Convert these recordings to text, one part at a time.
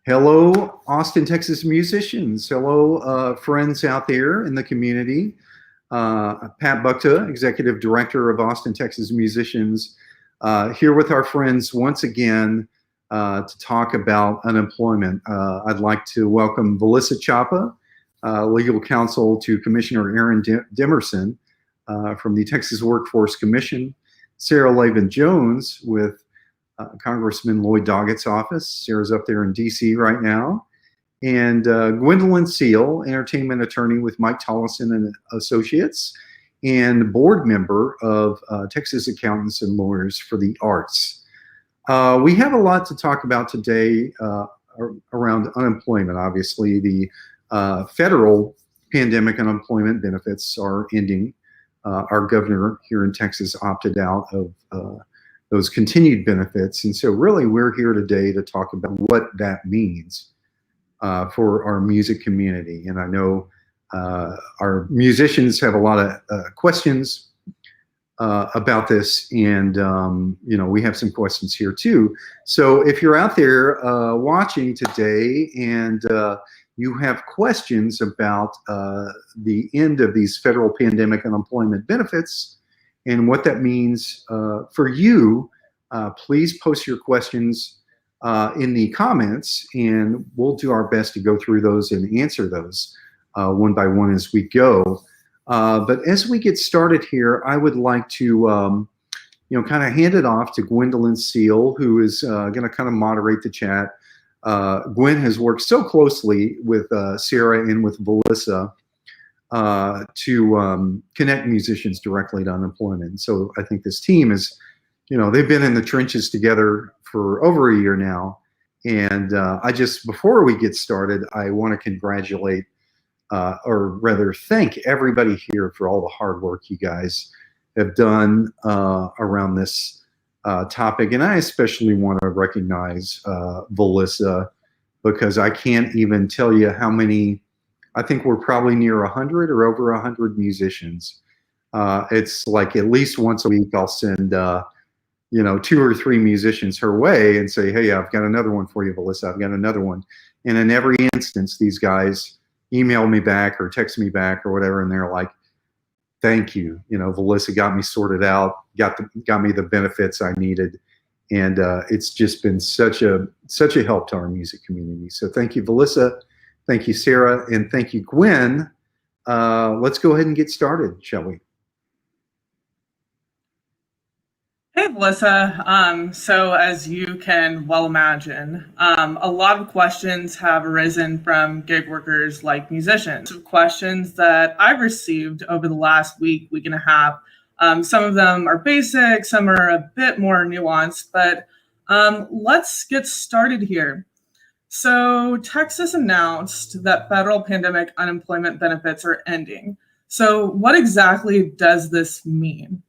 Hello, Austin, Texas musicians. Hello, friends out there in the community. Pat Buckta, Executive Director of Austin, Texas Musicians, here with our friends once again to talk about unemployment. I'd like to welcome Velissa Chapa, Legal Counsel to Commissioner Aaron Demerson from the Texas Workforce Commission, Sarah Laven-Jones with Congressman Lloyd Doggett's office. Sarah's up there in DC right now. And Gwendolyn Seale, entertainment attorney with Mike Tollison and Associates, and board member of Texas Accountants and Lawyers for the Arts. We have a lot to talk about today around unemployment. Obviously, the federal pandemic unemployment benefits are ending. Our governor here in Texas opted out of those continued benefits. And so really we're here today to talk about what that means for our music community. And I know our musicians have a lot of questions about this, and we have some questions here too. So if you're out there watching today and you have questions about the end of these federal pandemic unemployment benefits and what that means for you, please post your questions in the comments, and we'll do our best to go through those and answer those one by one as we go. But as we get started here, I would like to kind of hand it off to Gwendolyn Seale, who is going to kind of moderate the chat. Gwen has worked so closely with Sarah and with Velissa to connect musicians directly to unemployment. So I think this team is, they've been in the trenches together for over a year now. And before we get started, I want to congratulate, or rather thank everybody here for all the hard work you guys have done around this topic. And I especially want to recognize Velissa, because I can't even tell you how many. I think we're probably near 100 or over 100 musicians. It's like at least once a week I'll send 2 or 3 musicians her way and say, hey, I've got another one for you, Velissa. I've got another one. And in every instance, these guys email me back or text me back or whatever, and they're like, thank you. Velissa got me sorted out, got me the benefits I needed. And it's just been such a help to our music community. So thank you, Velissa. Thank you, Sarah, and thank you, Gwen. Let's go ahead and get started, shall we? Hey, Velissa. So as you can well imagine, a lot of questions have arisen from gig workers like musicians. Questions that I've received over the last week and a half. Some of them are basic, some are a bit more nuanced, but let's get started here. So Texas announced that federal pandemic unemployment benefits are ending. So what exactly does this mean?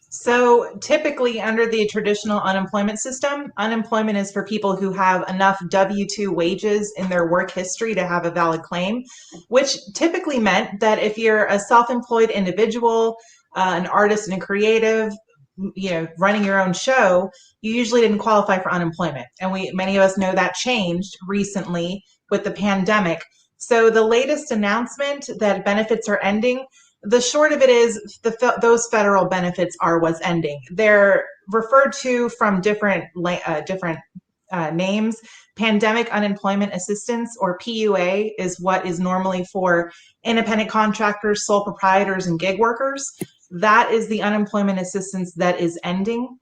So typically under the traditional unemployment system, unemployment is for people who have enough W-2 wages in their work history to have a valid claim, which typically meant that if you're a self-employed individual, an artist and a creative, running your own show, you usually didn't qualify for unemployment. And many of us know that changed recently with the pandemic. So the latest announcement that benefits are ending, the short of it is those federal benefits are what's ending. They're referred to from different names. Pandemic Unemployment Assistance, or PUA, is what is normally for independent contractors, sole proprietors, and gig workers. That is the unemployment assistance that is ending.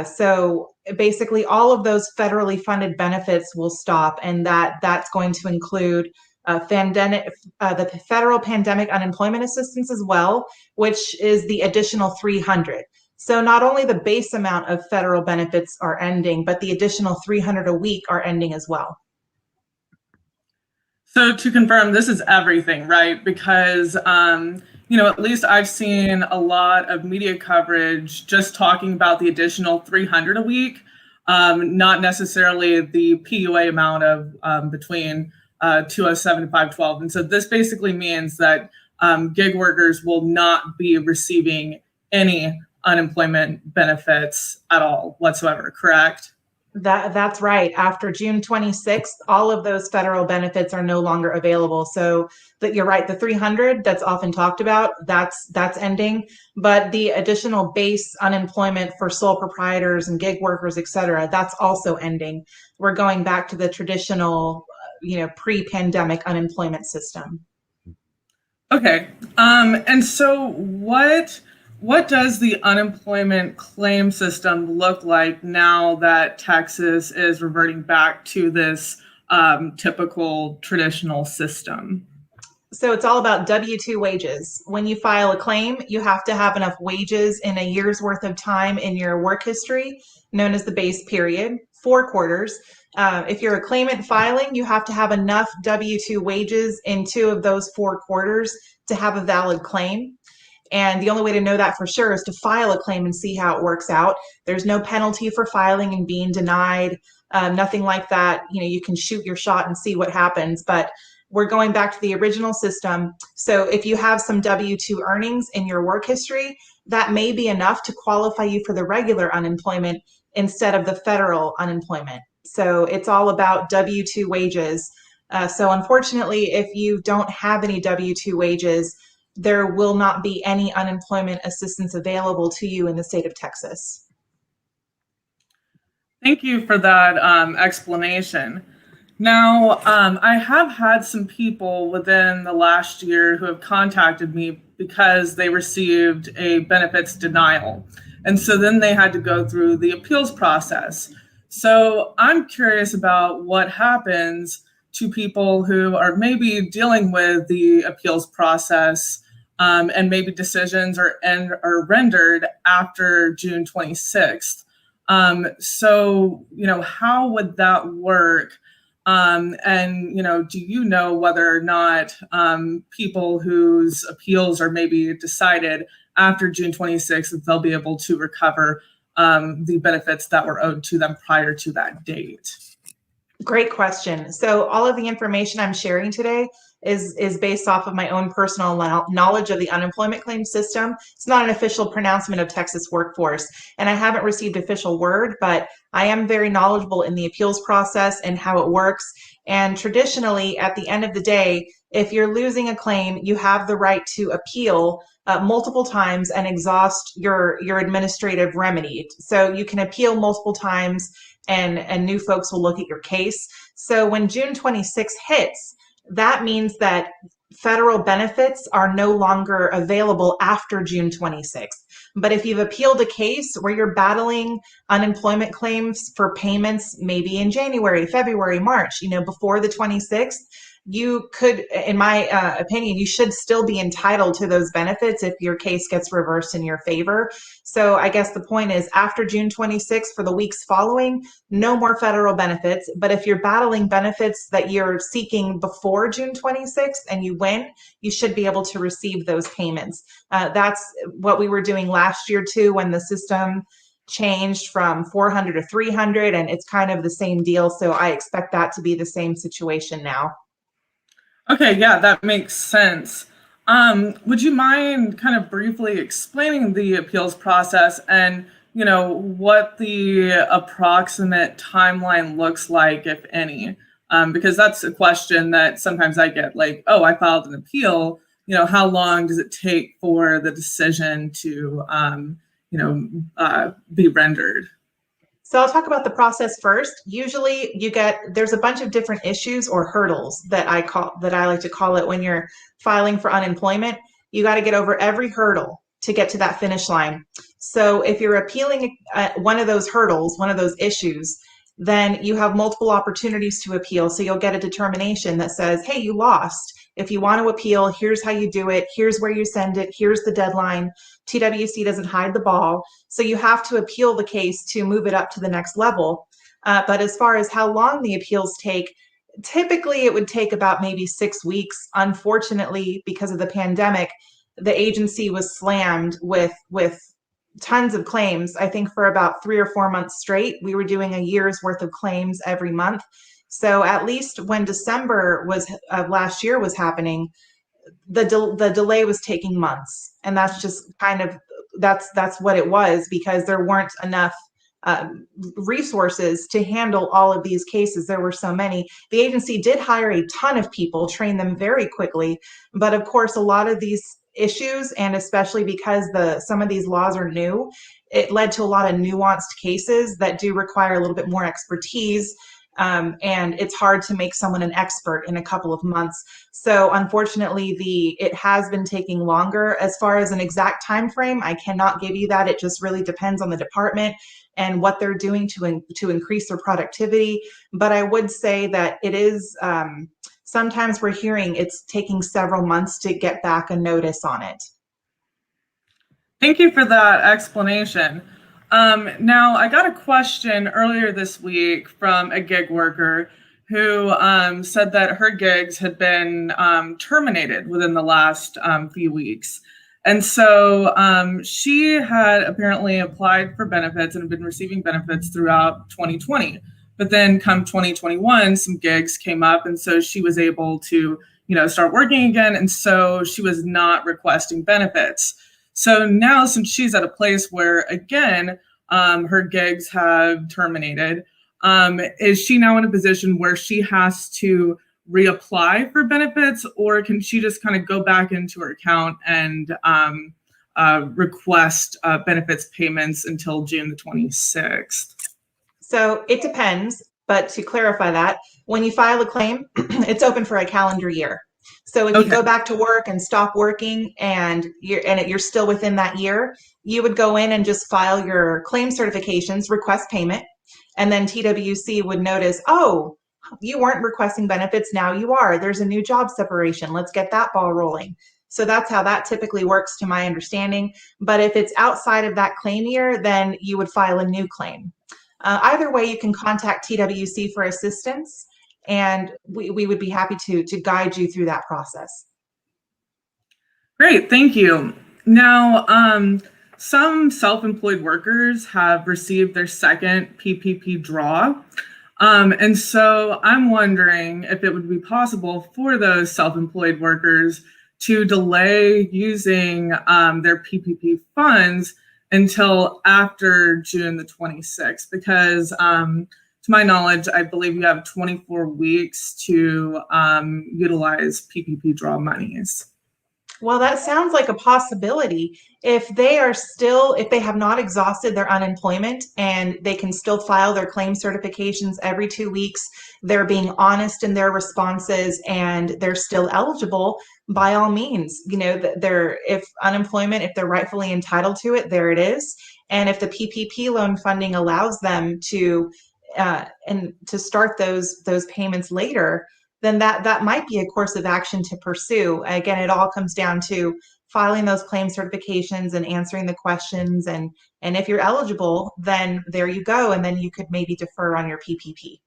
So basically all of those federally funded benefits will stop, and that's going to include the federal pandemic unemployment assistance as well, which is the additional $300. So not only the base amount of federal benefits are ending, but the additional $300 a week are ending as well. So to confirm, this is everything, right? Because, at least I've seen a lot of media coverage just talking about the additional $300 a week, not necessarily the PUA amount of between 207 and 512. And so this basically means that gig workers will not be receiving any unemployment benefits at all whatsoever, correct? That's right. After June 26th, all of those federal benefits are no longer available. So that you're right, the 300 that's often talked about, that's ending. But the additional base unemployment for sole proprietors and gig workers, et cetera, that's also ending. We're going back to the traditional, pre-pandemic unemployment system. Okay. And so what does the unemployment claim system look like now that Texas is reverting back to this typical traditional system? So it's all about W-2 wages. When you file a claim, you have to have enough wages in a year's worth of time in your work history, known as the base period, 4 quarters. If you're a claimant filing, you have to have enough W-2 wages in 2 of those 4 quarters to have a valid claim. And the only way to know that for sure is to file a claim and see how it works out. There's no penalty for filing and being denied, nothing like that. You can shoot your shot and see what happens, but we're going back to the original system. So if you have some W-2 earnings in your work history, that may be enough to qualify you for the regular unemployment instead of the federal unemployment. So it's all about W-2 wages. So unfortunately, if you don't have any W-2 wages, there will not be any unemployment assistance available to you in the state of Texas. Thank you for that explanation. Now, I have had some people within the last year who have contacted me because they received a benefits denial. And so then they had to go through the appeals process. So I'm curious about what happens to people who are maybe dealing with the appeals process and maybe decisions are rendered after June 26th. So, how would that work? And, do you know whether or not people whose appeals are maybe decided after June 26th, that they'll be able to recover the benefits that were owed to them prior to that date? Great question. So all of the information I'm sharing today is based off of my own personal knowledge of the unemployment claim system. It's not an official pronouncement of Texas workforce, and I haven't received official word, but I am very knowledgeable in the appeals process and how it works. And traditionally, at the end of the day, if you're losing a claim, you have the right to appeal multiple times and exhaust your administrative remedy. So you can appeal multiple times and new folks will look at your case. So when June 26 hits, that means that federal benefits are no longer available after June 26th. But if you've appealed a case where you're battling unemployment claims for payments maybe in January, February, March, before the 26th, you could, in my opinion, you should still be entitled to those benefits if your case gets reversed in your favor. So I guess the point is after June 26th for the weeks following, no more federal benefits. But if you're battling benefits that you're seeking before June 26th and you win, you should be able to receive those payments. That's what we were doing last year too, when the system changed from 400 to 300, and it's kind of the same deal. So I expect that to be the same situation now. Okay, yeah, that makes sense. Would you mind kind of briefly explaining the appeals process and, what the approximate timeline looks like, if any? Because that's a question that sometimes I get, like, oh, I filed an appeal. How long does it take for the decision to, be rendered? So I'll talk about the process first. Usually there's a bunch of different issues or hurdles that I like to call it when you're filing for unemployment. You got to get over every hurdle to get to that finish line. So if you're appealing one of those hurdles, one of those issues, then you have multiple opportunities to appeal. So you'll get a determination that says, hey, you lost. If you want to appeal, here's how you do it. Here's where you send it. Here's the deadline. TWC doesn't hide the ball. So you have to appeal the case to move it up to the next level. But as far as how long the appeals take, typically it would take about maybe 6 weeks. Unfortunately, because of the pandemic, the agency was slammed with tons of claims. I think for about 3 or 4 months straight, we were doing a year's worth of claims every month. So at least when December of last year was happening, the delay was taking months, and that's just kind of that's what it was, because there weren't enough resources to handle all of these cases. There were so many. The agency did hire a ton of people, train them very quickly, but of course, a lot of these issues, and especially because some of these laws are new, it led to a lot of nuanced cases that do require a little bit more expertise. And it's hard to make someone an expert in a couple of months. So unfortunately, it has been taking longer. As far as an exact time frame, I cannot give you that. It just really depends on the department and what they're doing to increase their productivity. But I would say that it is, sometimes we're hearing it's taking several months to get back a notice on it. Thank you for that explanation. Now, I got a question earlier this week from a gig worker who said that her gigs had been terminated within the last few weeks. And so she had apparently applied for benefits and had been receiving benefits throughout 2020. But then come 2021, some gigs came up, and so she was able to, start working again. And so she was not requesting benefits. So now, since she's at a place where, again, her gigs have terminated, is she now in a position where she has to reapply for benefits, or can she just kind of go back into her account and request benefits payments until June the 26th? So it depends, but to clarify that, when you file a claim, it's open for a calendar year. So if you go back to work and stop working and you're still within that year, you would go in and just file your claim certifications, request payment, and then TWC would notice, oh, you weren't requesting benefits, now you are. There's a new job separation. Let's get that ball rolling. So that's how that typically works, to my understanding. But if it's outside of that claim year, then you would file a new claim. Either way, you can contact TWC for assistance, and we would be happy to guide you through that process. Great, thank you. Now, some self-employed workers have received their second PPP draw. And so I'm wondering if it would be possible for those self-employed workers to delay using their PPP funds until after June the 26th, because to my knowledge, I believe you have 24 weeks to utilize PPP draw monies. Well, that sounds like a possibility. If they have not exhausted their unemployment and they can still file their claim certifications every 2 weeks, they're being honest in their responses, and they're still eligible, by all means, if unemployment, if they're rightfully entitled to it, there it is. And if the PPP loan funding allows them to start those payments later, then that might be a course of action to pursue. Again, it all comes down to filing those claim certifications and answering the questions. And if you're eligible, then there you go. And then you could maybe defer on your PPP.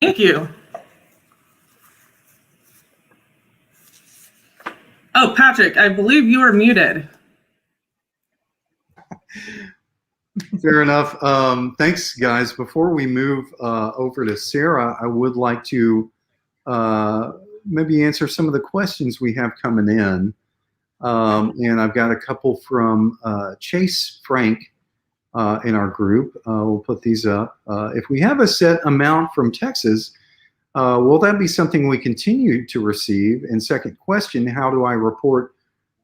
Thank you. Oh, Patrick, I believe you are muted. Fair enough. Thanks, guys. Before we move over to Sarah, I would like to maybe answer some of the questions we have coming in. And I've got a couple from Chase Frank in our group. We'll put these up. If we have a set amount from Texas, will that be something we continue to receive? And second question, how do I report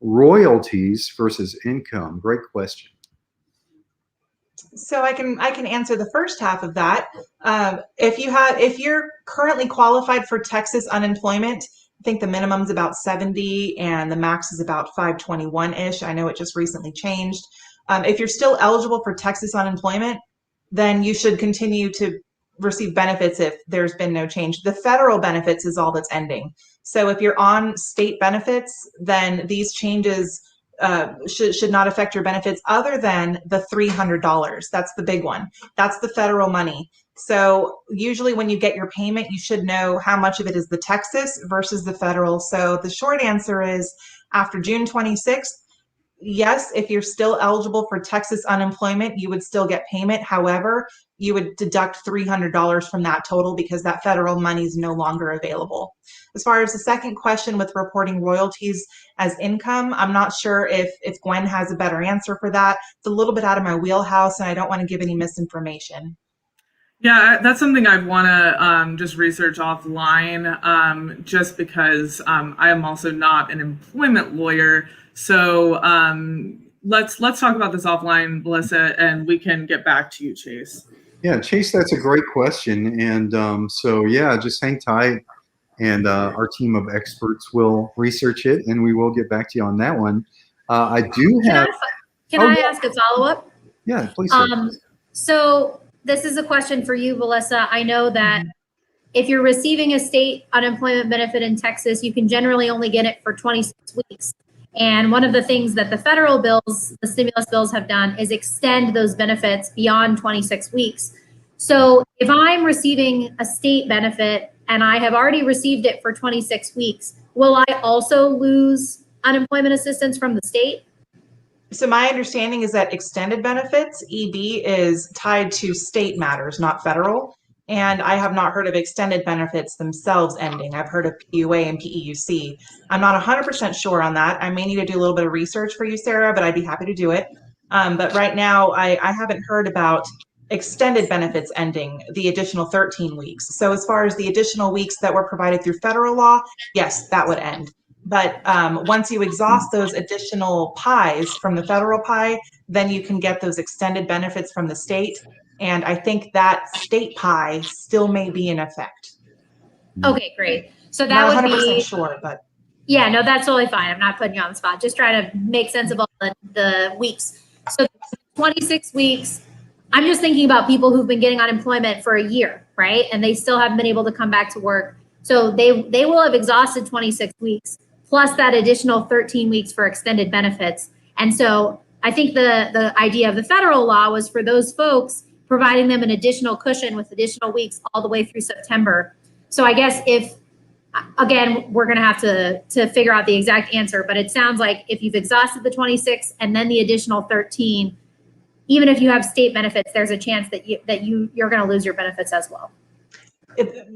royalties versus income? Great question. So I can answer the first half of that. If you're currently qualified for Texas unemployment, I think the minimum is about 70 and the max is about 521-ish. I know it just recently changed. If you're still eligible for Texas unemployment, then you should continue to receive benefits if there's been no change. The federal benefits is all that's ending. So if you're on state benefits, then these changes should not affect your benefits other than the $300. That's the big one. That's the federal money. So usually when you get your payment, you should know how much of it is the Texas versus the federal. So the short answer is after June 26th, yes, if you're still eligible for Texas unemployment, you would still get payment. However, you would deduct $300 from that total because that federal money is no longer available. As far as the second question with reporting royalties as income, I'm not sure if Gwen has a better answer for that. It's a little bit out of my wheelhouse, and I don't want to give any misinformation. Yeah, that's something I'd want to just research offline, just because I am also not an employment lawyer. So let's talk about this offline, Velissa, and we can get back to you, Chase. Yeah, Chase, that's a great question. And so, yeah, just hang tight, and our team of experts will research it, and we will get back to you on that one. I do have. Can I ask a follow-up? Yeah, please. So this is a question for you, Velissa. I know that if you're receiving a state unemployment benefit in Texas, you can generally only get it for 26 weeks. And one of the things that the federal bills, the stimulus bills have done is extend those benefits beyond 26 weeks. So if I'm receiving a state benefit and I have already received it for 26 weeks, will I also lose unemployment assistance from the state? So my understanding is that extended benefits, EB, is tied to state matters, not federal. And I have not heard of extended benefits themselves ending. I've heard of PUA and PEUC. I'm not 100% sure on that. I may need to do a little bit of research for you, Sarah, but I'd be happy to do it. But right now, I haven't heard about extended benefits ending the additional 13 weeks. So as far as the additional weeks that were provided through federal law, yes, that would end. But once you exhaust those additional pies from the federal pie, then you can get those extended benefits from the state. And I think that state pie still may be in effect. Okay, great. So that Not would 100% be sure, but yeah, no, that's totally fine. I'm not putting you on the spot. Just trying to make sense of all the weeks. So 26 weeks. I'm just thinking about people who've been getting unemployment for a year, right? And they still haven't been able to come back to work. So they will have exhausted 26 weeks plus that additional 13 weeks for extended benefits. And so I think the idea of the federal law was for those folks, providing them an additional cushion with additional weeks all the way through September. So I guess again, we're going to have to figure out the exact answer, but it sounds like if you've exhausted the 26 and then the additional 13, even if you have state benefits, there's a chance that you're going to lose your benefits as well.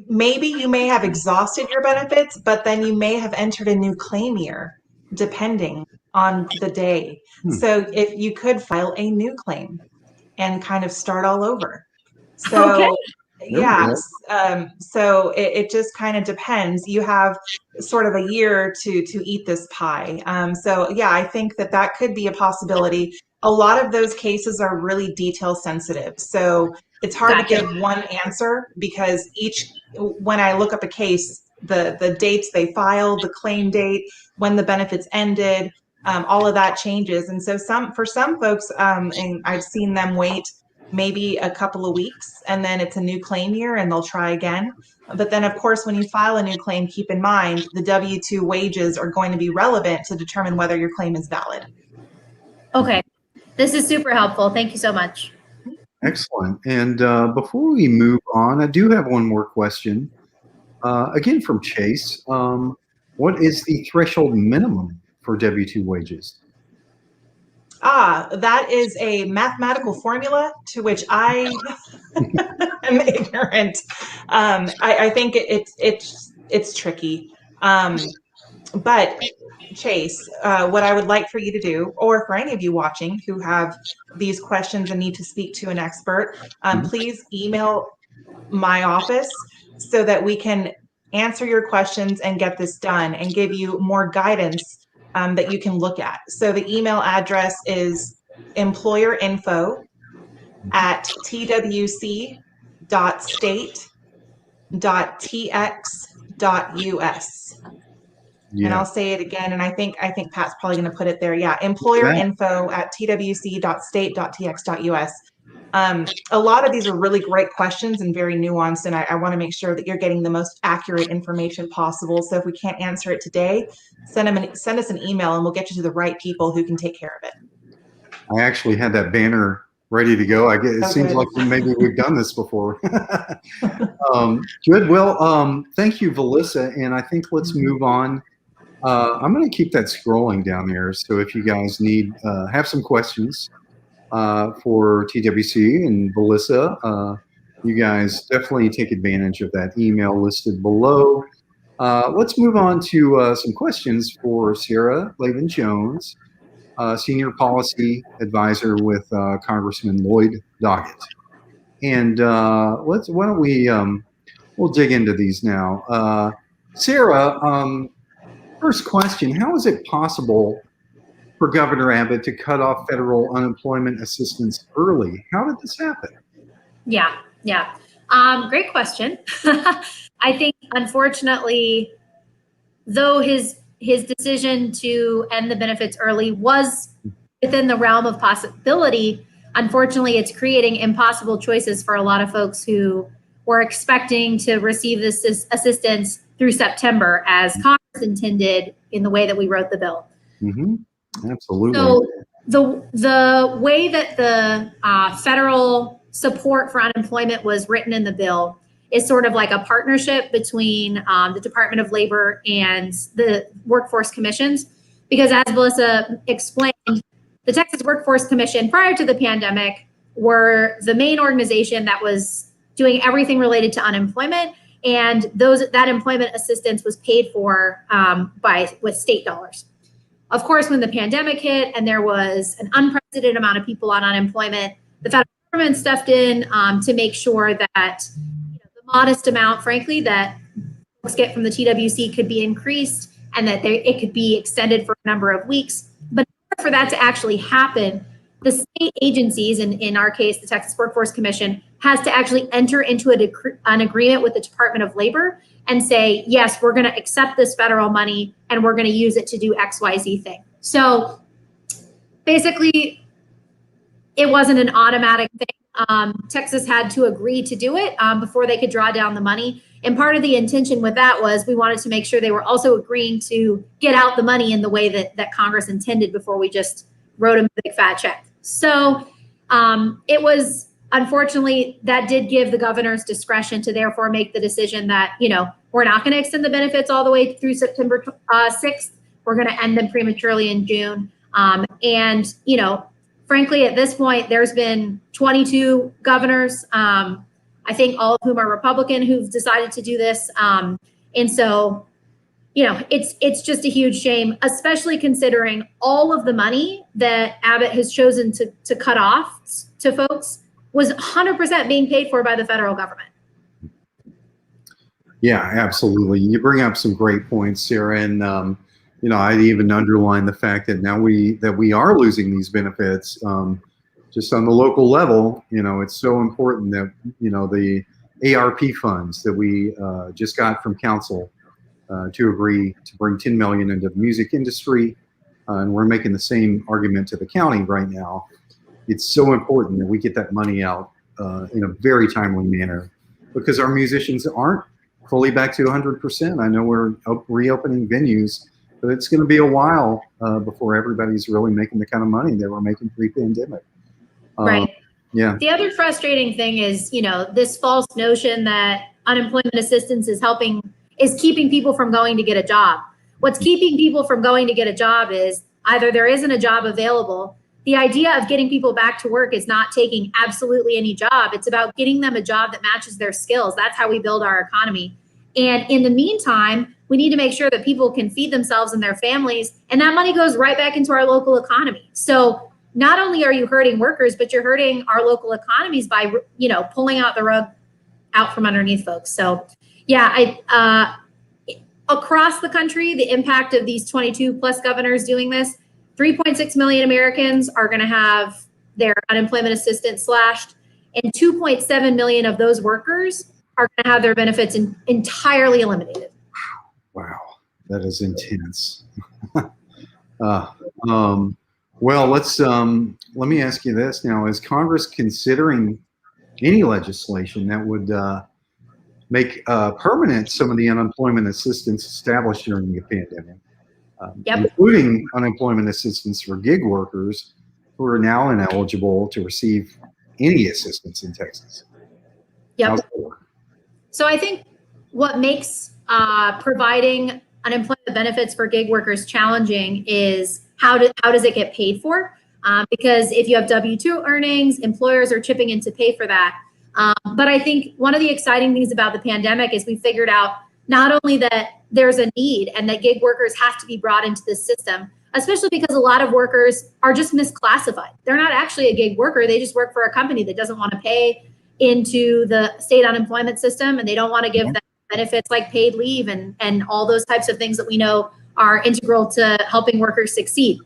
Maybe you may have exhausted your benefits, but then you may have entered a new claim year, depending on the day. So if you could file a new claim and kind of start all over. So okay. Yeah. So it just kind of depends. You have sort of a year to eat this pie. So yeah, I think that could be a possibility. A lot of those cases are really detail sensitive. So it's hard to give one answer because when I look up a case, the dates they filed, the claim date, when the benefits ended, all of that changes. And so for some folks, and I've seen them wait maybe a couple of weeks and then it's a new claim year and they'll try again. But then of course, when you file a new claim, keep in mind the W-2 wages are going to be relevant to determine whether your claim is valid. Okay. This is super helpful. Thank you so much. Excellent. And before we move on, I do have one more question. Again, from Chase. What is the threshold minimum for W-2 wages? That is a mathematical formula to which I am ignorant. I think it's tricky. But Chase, what I would like for you to do, or for any of you watching who have these questions and need to speak to an expert, please email my office so that we can answer your questions and get this done and give you more guidance that you can look at. So the email address is employerinfo@twc.state.tx.us. Yeah. And I'll say it again, and I think Pat's probably going to put it there. Yeah, employerinfo@twc.state.tx.us. A lot of these are really great questions and very nuanced, and I want to make sure that you're getting the most accurate information possible. So if we can't answer it today, send us an email, and we'll get you to the right people who can take care of it. I actually had that banner ready to go. It seems like maybe we've done this before. Good. Well, thank you, Velissa, and I think let's move on I'm going to keep that scrolling down there. So if you guys need, have some questions for TWC and Velissa, you guys definitely take advantage of that email listed below. Let's move on to some questions for Sarah Laven-Jones, Senior Policy Advisor with Congressman Lloyd Doggett. And why don't we, we'll dig into these now. Sarah, first question, how is it possible for Governor Abbott to cut off federal unemployment assistance early? How did this happen? Yeah. Great question. I think, unfortunately, though his decision to end the benefits early was within the realm of possibility, unfortunately, it's creating impossible choices for a lot of folks who were expecting to receive this assistance through September, as Congress intended in the way that we wrote the bill. Mm-hmm. Absolutely. So the way that the federal support for unemployment was written in the bill is sort of like a partnership between the Department of Labor and the workforce commissions, because as Velissa explained, the Texas Workforce Commission prior to the pandemic were the main organization that was doing everything related to unemployment, and that employment assistance was paid for with state dollars. Of course, when the pandemic hit and there was an unprecedented amount of people on unemployment, the federal government stepped in to make sure that the modest amount, frankly, that folks get from the TWC could be increased and that it could be extended for a number of weeks. But in order for that to actually happen, the state agencies, in our case, the Texas Workforce Commission, has to actually enter into an agreement with the Department of Labor and say, yes, we're going to accept this federal money and we're going to use it to do XYZ thing. So basically, it wasn't an automatic thing. Texas had to agree to do it before they could draw down the money. And part of the intention with that was we wanted to make sure they were also agreeing to get out the money in the way that Congress intended before we just wrote them a big fat check. So it was, unfortunately, that did give the governor's discretion to therefore make the decision that, we're not going to extend the benefits all the way through September 6th. We're going to end them prematurely in June. And, frankly, at this point, there's been 22 governors, I think all of whom are Republican, who've decided to do this. And so, it's just a huge shame, especially considering all of the money that Abbott has chosen to cut off to folks was 100% being paid for by the federal government. Yeah, absolutely. You bring up some great points, Sarah, and I'd even underline the fact that now we are losing these benefits just on the local level. It's so important that the ARP funds that we just got from Counsel to agree to bring $10 million into the music industry, and we're making the same argument to the county right now. It's so important that we get that money out in a very timely manner, because our musicians aren't fully back to 100%. I know we're reopening venues, but it's going to be a while before everybody's really making the kind of money they were making pre-pandemic. Right. Yeah. The other frustrating thing is, this false notion that unemployment assistance is keeping people from going to get a job. What's keeping people from going to get a job is either there isn't a job available. The idea of getting people back to work is not taking absolutely any job. It's about getting them a job that matches their skills. That's how we build our economy. And in the meantime, we need to make sure that people can feed themselves and their families, and that money goes right back into our local economy. So not only are you hurting workers, but you're hurting our local economies by, pulling out the rug out from underneath folks. So yeah, across the country, the impact of these 22 plus governors doing this, 3.6 million Americans are going to have their unemployment assistance slashed, and 2.7 million of those workers are going to have their benefits entirely eliminated. Wow, that is intense. Well, let me ask you this now: is Congress considering any legislation that would make permanent some of the unemployment assistance established during the pandemic? Including unemployment assistance for gig workers who are now ineligible to receive any assistance in Texas. Yep. So I think what makes providing unemployment benefits for gig workers challenging is how does it get paid for? Because if you have W-2 earnings, employers are chipping in to pay for that. But I think one of the exciting things about the pandemic is we figured out not only that there's a need and that gig workers have to be brought into this system, especially because a lot of workers are just misclassified. They're not actually a gig worker. They just work for a company that doesn't want to pay into the state unemployment system, and they don't want to give them benefits like paid leave and all those types of things that we know are integral to helping workers succeed.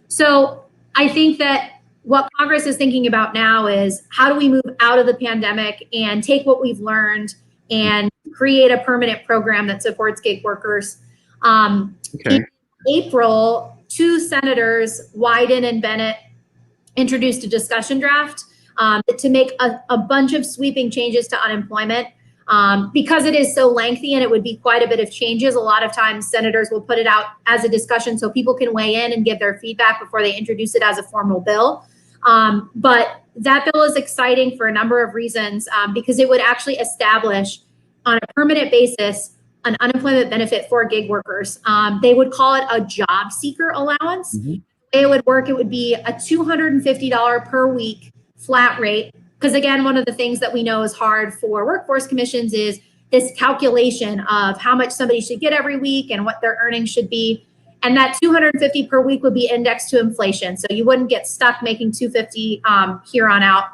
So I think that what Congress is thinking about now is how do we move out of the pandemic and take what we've learned and create a permanent program that supports gig workers. In April, 2 senators, Wyden and Bennett, introduced a discussion draft to make a bunch of sweeping changes to unemployment. Because it is so lengthy and it would be quite a bit of changes, a lot of times senators will put it out as a discussion so people can weigh in and give their feedback before they introduce it as a formal bill. But that bill is exciting for a number of reasons because it would actually establish on a permanent basis an unemployment benefit for gig workers. They would call it a job seeker allowance. Mm-hmm. The way it would work, it would be a $250 per week flat rate. Because again, one of the things that we know is hard for workforce commissions is this calculation of how much somebody should get every week and what their earnings should be. And that $250 per week would be indexed to inflation. So you wouldn't get stuck making $250 here on out.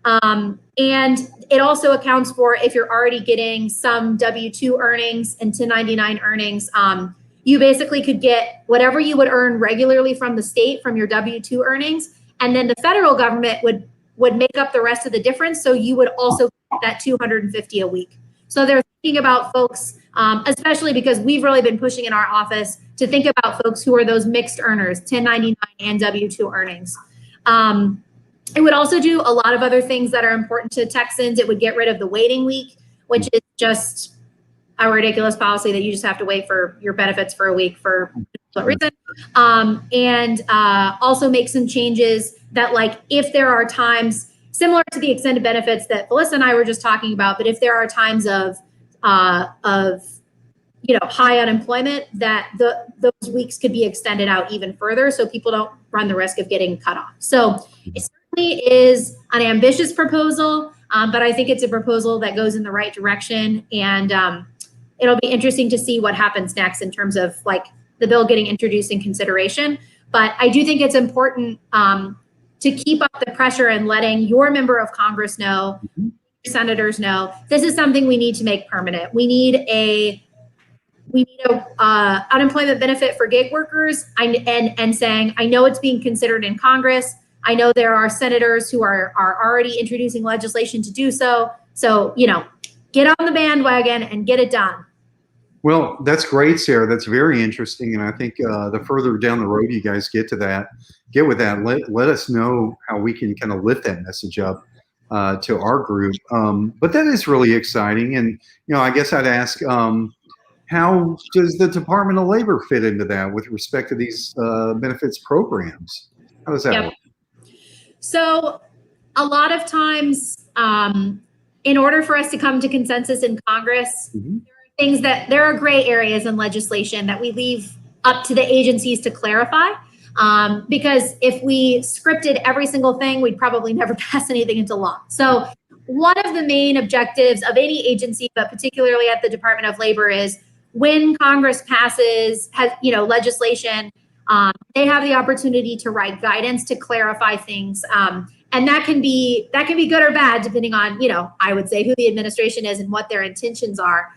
And it also accounts for if you're already getting some W-2 earnings and 1099 earnings, you basically could get whatever you would earn regularly from the state from your W-2 earnings. And then the federal government would make up the rest of the difference. So you would also get that $250 a week. So they're thinking about folks, especially because we've really been pushing in our office to think about folks who are those mixed earners, 1099 and W-2 earnings. It would also do a lot of other things that are important to Texans. It would get rid of the waiting week, which is just a ridiculous policy that you just have to wait for your benefits for a week for no reason. And also make some changes that, like, if there are times similar to the extended benefits that Velissa and I were just talking about, but if there are times of high unemployment, that those weeks could be extended out even further, so people don't run the risk of getting cut off. So it certainly is an ambitious proposal, but I think it's a proposal that goes in the right direction, and it'll be interesting to see what happens next in terms of like the bill getting introduced in consideration. But I do think it's important to keep up the pressure and letting your member of Congress know, senators know, this is something we need to make permanent. We need a unemployment benefit for gig workers, and saying, I know it's being considered in Congress. I know there are senators who are already introducing legislation to do so. So, get on the bandwagon and get it done. Well, that's great, Sarah. That's very interesting. And I think the further down the road you guys get with that, let us know how we can kind of lift that message up to our group. But that is really exciting. And, I guess I'd ask, how does the Department of Labor fit into that with respect to these benefits programs? How does that work? So a lot of times, in order for us to come to consensus in Congress, there are gray areas in legislation that we leave up to the agencies to clarify. Because if we scripted every single thing, we'd probably never pass anything into law. So one of the main objectives of any agency, but particularly at the Department of Labor, is when Congress passes legislation, they have the opportunity to write guidance to clarify things. And that can be good or bad, depending on, I would say, who the administration is and what their intentions are.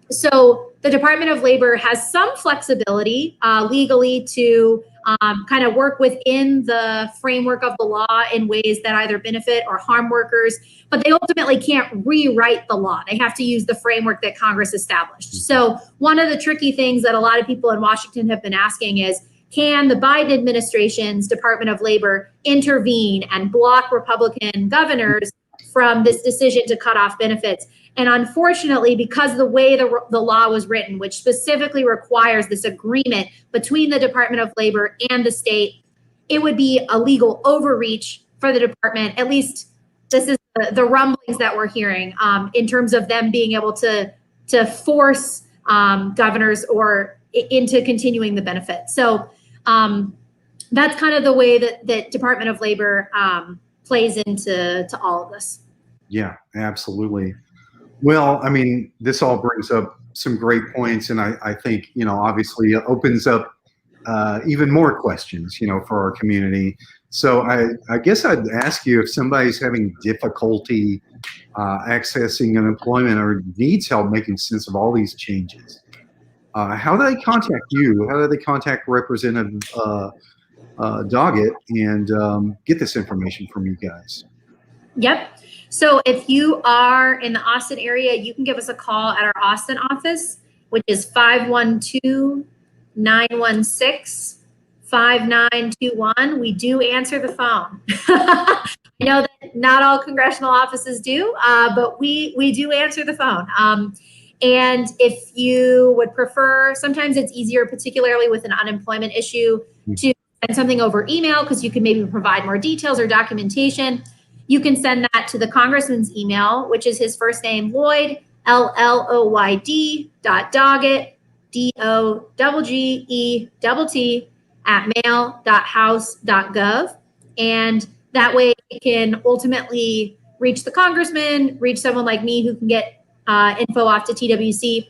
So the Department of Labor has some flexibility legally to kind of work within the framework of the law in ways that either benefit or harm workers, but they ultimately can't rewrite the law. They have to use the framework that Congress established. So one of the tricky things that a lot of people in Washington have been asking is, can the Biden administration's Department of Labor intervene and block Republican governors from this decision to cut off benefits? And unfortunately, because of the way the law was written, which specifically requires this agreement between the Department of Labor and the state, it would be a legal overreach for the department. At least this is the rumblings that we're hearing in terms of them being able to force governors or into continuing the benefit. So that's kind of the way that Department of Labor plays into all of this. Yeah, absolutely. Well, I mean, this all brings up some great points, and I think, obviously it opens up even more questions, for our community. So I guess I'd ask you, if somebody's having difficulty accessing unemployment or needs help making sense of all these changes, how do they contact you? How do they contact Representative Doggett and get this information from you guys? Yep. So if you are in the Austin area, you can give us a call at our Austin office, which is 512-916-5921. We do answer the phone. I know that not all congressional offices do, but we do answer the phone. And if you would prefer, sometimes it's easier, particularly with an unemployment issue, to send something over email because you can maybe provide more details or documentation. You can send that to the Congressman's email, which is his first name, Lloyd, LLOYD .Doggett, DOGGETT @mail.house.gov. And that way it can ultimately reach the Congressman, reach someone like me who can get info off to TWC.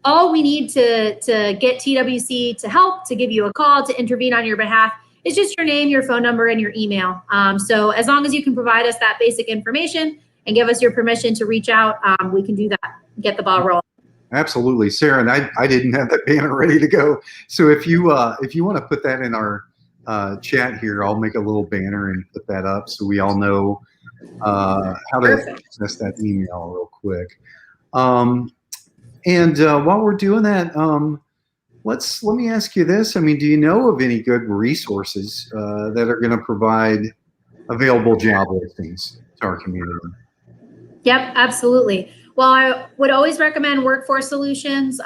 All we need to get TWC to help, to give you a call, to intervene on your behalf, is just your name, your phone number, and your email. So as long as you can provide us that basic information and give us your permission to reach out, we can do that, get the ball rolling. Absolutely, Sarah. And I didn't have that banner ready to go. So if you want to put that in our chat here, I'll make a little banner and put that up so we all know how to access that email real quick. And while we're doing that, let me ask you this. I mean, do you know of any good resources that are going to provide available job listings to our community? Yep, absolutely. Well, I would always recommend Workforce Solutions.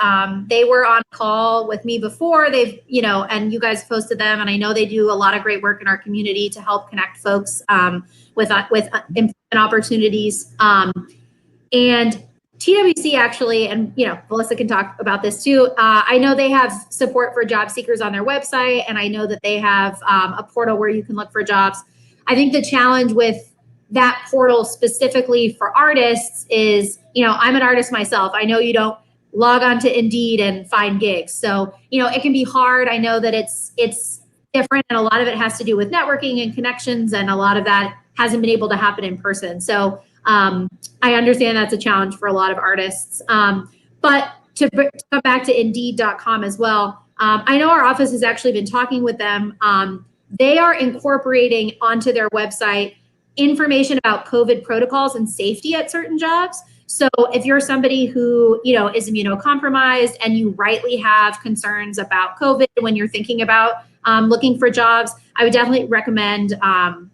They were on call with me before. They've, and you guys posted them, and I know they do a lot of great work in our community to help connect folks with employment opportunities. And TWC actually, and Velissa can talk about this too. I know they have support for job seekers on their website, and I know that they have a portal where you can look for jobs. I think the challenge with that portal specifically for artists is, I'm an artist myself. I know you don't log on to Indeed and find gigs, so it can be hard. I know that it's different, and a lot of it has to do with networking and connections, and a lot of that hasn't been able to happen in person. So I understand that's a challenge for a lot of artists. But to come back to Indeed.com as well, I know our office has actually been talking with them. They are incorporating onto their website information about COVID protocols and safety at certain jobs. So if you're somebody who, is immunocompromised and you rightly have concerns about COVID when you're thinking about looking for jobs, I would definitely recommend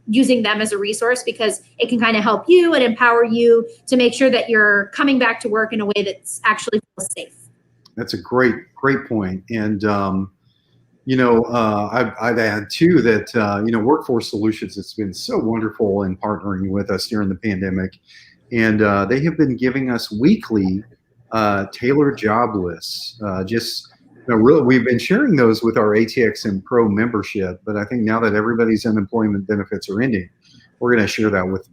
using them as a resource, because it can kind of help you and empower you to make sure that you're coming back to work in a way that's actually safe. That's a great point. And, I'd add too that, Workforce Solutions has been so wonderful in partnering with us during the pandemic. And they have been giving us weekly tailored job lists. We've been sharing those with our ATXM Pro membership, but I think now that everybody's unemployment benefits are ending, we're going to share that with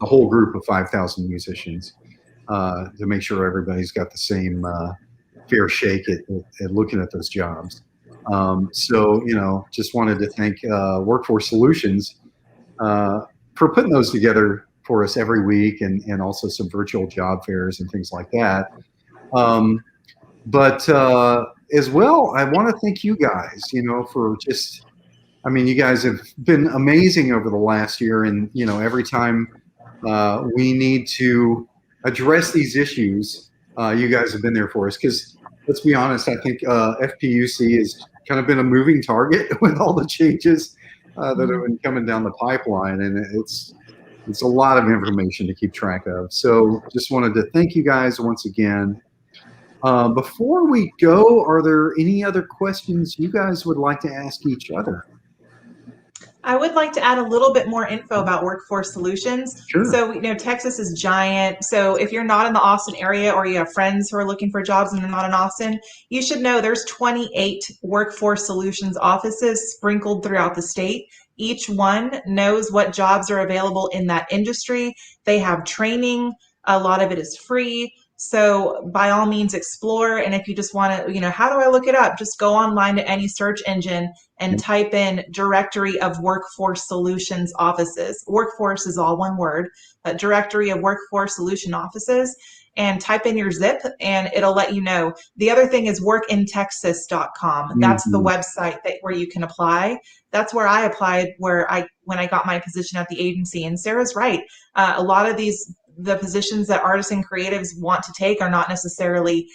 a whole group of 5,000 musicians to make sure everybody's got the same fair shake at looking at those jobs. Just wanted to thank Workforce Solutions for putting those together for us every week, and also some virtual job fairs and things like that. But as well, I want to thank you guys, for just, you guys have been amazing over the last year. And, every time we need to address these issues, you guys have been there for us. Because let's be honest, I think FPUC has kind of been a moving target with all the changes that have been coming down the pipeline. And it's a lot of information to keep track of. So just wanted to thank you guys once again. Before we go, are there any other questions you guys would like to ask each other? I would like to add a little bit more info about Workforce Solutions. Sure. So, Texas is giant. So if you're not in the Austin area or you have friends who are looking for jobs and they're not in Austin, you should know there's 28 Workforce Solutions offices sprinkled throughout the state. Each one knows what jobs are available in that industry. They have training. A lot of it is free. So by all means, explore. And if you just want to, how do I look it up? Just go online to any search engine and type in directory of Workforce Solutions offices. Workforce is all one word, but directory of Workforce Solution offices, and type in your zip and it'll let you know. The other thing is workintexas.com. That's the website where you can apply. That's where I applied when I got my position at the agency. And Sarah's right. A lot of the positions that artists and creatives want to take are not necessarily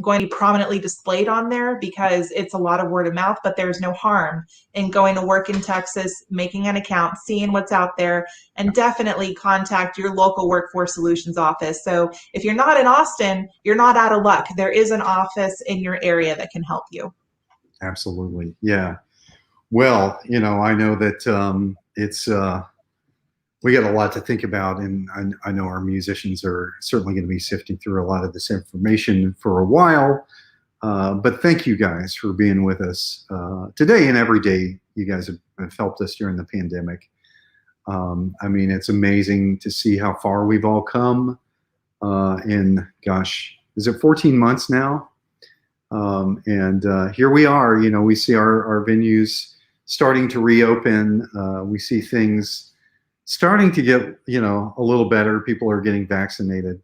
going to be prominently displayed on there because it's a lot of word of mouth, but there's no harm in going to work in Texas, making an account, seeing what's out there, and definitely contact your local Workforce Solutions office. So if you're not in Austin, you're not out of luck. There is an office in your area that can help you. Absolutely. Yeah. Well, I know that it's we got a lot to think about, and I know our musicians are certainly going to be sifting through a lot of this information for a while. But thank you guys for being with us today and every day. You guys have helped us during the pandemic. It's amazing to see how far we've all come in, gosh, is it 14 months now? And here we are. We see our venues starting to reopen. We see things starting to get, a little better. People are getting vaccinated.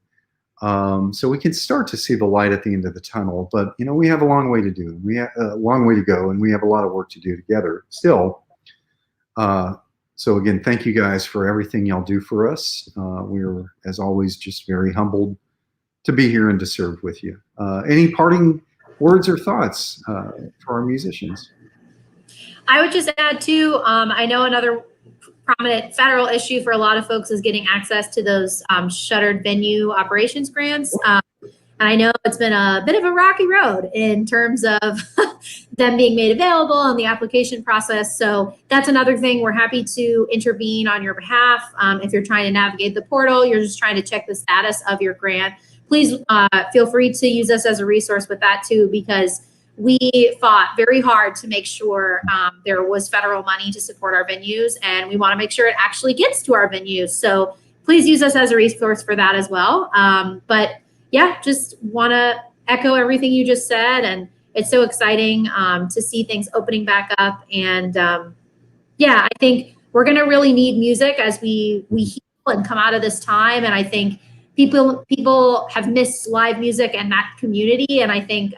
So we can start to see the light at the end of the tunnel, but we have a long way to do. We have a long way to go, and we have a lot of work to do together still. So again, thank you guys for everything y'all do for us. We're, as always, just very humbled to be here and to serve with you. Any parting words or thoughts for our musicians? I would just add too, I know another prominent federal issue for a lot of folks is getting access to those shuttered venue operations grants. And I know it's been a bit of a rocky road in terms of them being made available and the application process. So that's another thing. We're happy to intervene on your behalf. If you're trying to navigate the portal, you're just trying to check the status of your grant, please feel free to use us as a resource with that too, because we fought very hard to make sure there was federal money to support our venues, and we want to make sure it actually gets to our venues. So please use us as a resource for that as well. But yeah, just want to echo everything you just said. And it's so exciting to see things opening back up. And yeah, I think we're going to really need music as we heal and come out of this time. And I think people have missed live music and that community. And I think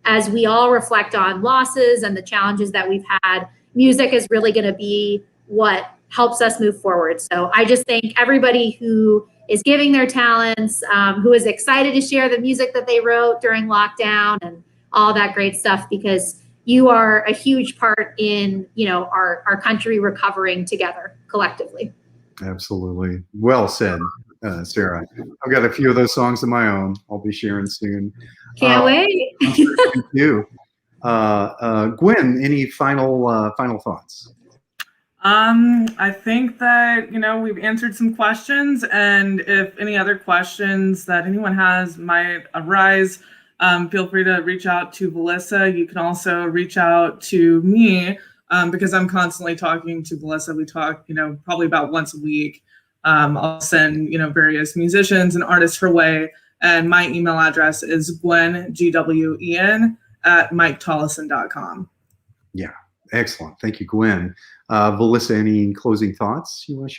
as we all reflect on losses and the challenges that we've had, music is really going to be what helps us move forward. So I just thank everybody who is giving their talents, who is excited to share the music that they wrote during lockdown and all that great stuff, because you are a huge part in, our country recovering together collectively. Absolutely. Well said, Sarah. I've got a few of those songs of my own. I'll be sharing soon. Can't wait. Thank you. Gwen, any final thoughts? I think that, we've answered some questions, and if any other questions that anyone has might arise, feel free to reach out to Velissa. You can also reach out to me because I'm constantly talking to Velissa. We talk, probably about once a week. I'll send, various musicians and artists her way. And my email address is Gwen, Gwen, @MikeTollison.com. Yeah, excellent. Thank you, Gwen. Velissa, any closing thoughts you want to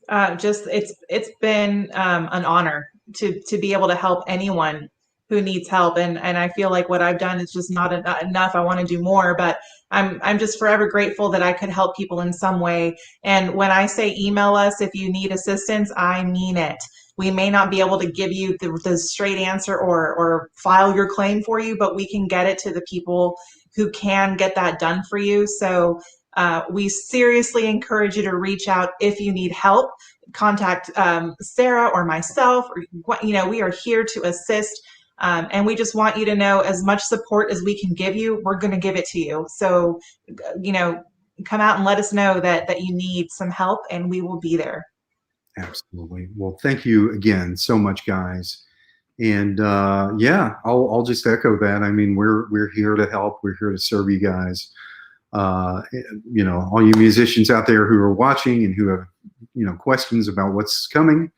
share? Just it's been an honor to be able to help anyone who needs help, and I feel like what I've done is just not enough. I want to do more, but I'm just forever grateful that I could help people in some way. And when I say email us if you need assistance, I mean it. We may not be able to give you the straight answer or file your claim for you, but we can get it to the people who can get that done for you. So we seriously encourage you to reach out if you need help. Contact Sarah or myself. Or, we are here to assist. And we just want you to know as much support as we can give you, we're going to give it to you. So, come out and let us know that you need some help, and we will be there. Absolutely. Well, thank you again so much, guys. And yeah, I'll just echo that. I mean, we're here to help. We're here to serve you guys. You know, all you musicians out there who are watching and who have, you know, questions about what's coming,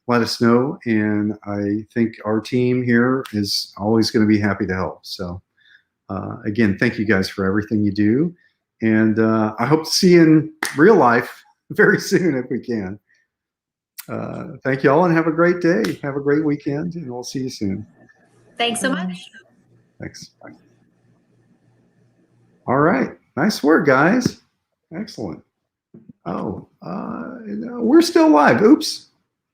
let us know. And I think our team here is always going to be happy to help. So again, thank you guys for everything you do. And I hope to see you in real life very soon if we can. Thank you all and have a great day. Have a great weekend, and we'll see you soon. Thanks so much. Thanks. Bye. All right. Nice work, guys. Excellent. Oh, we're still live. Oops.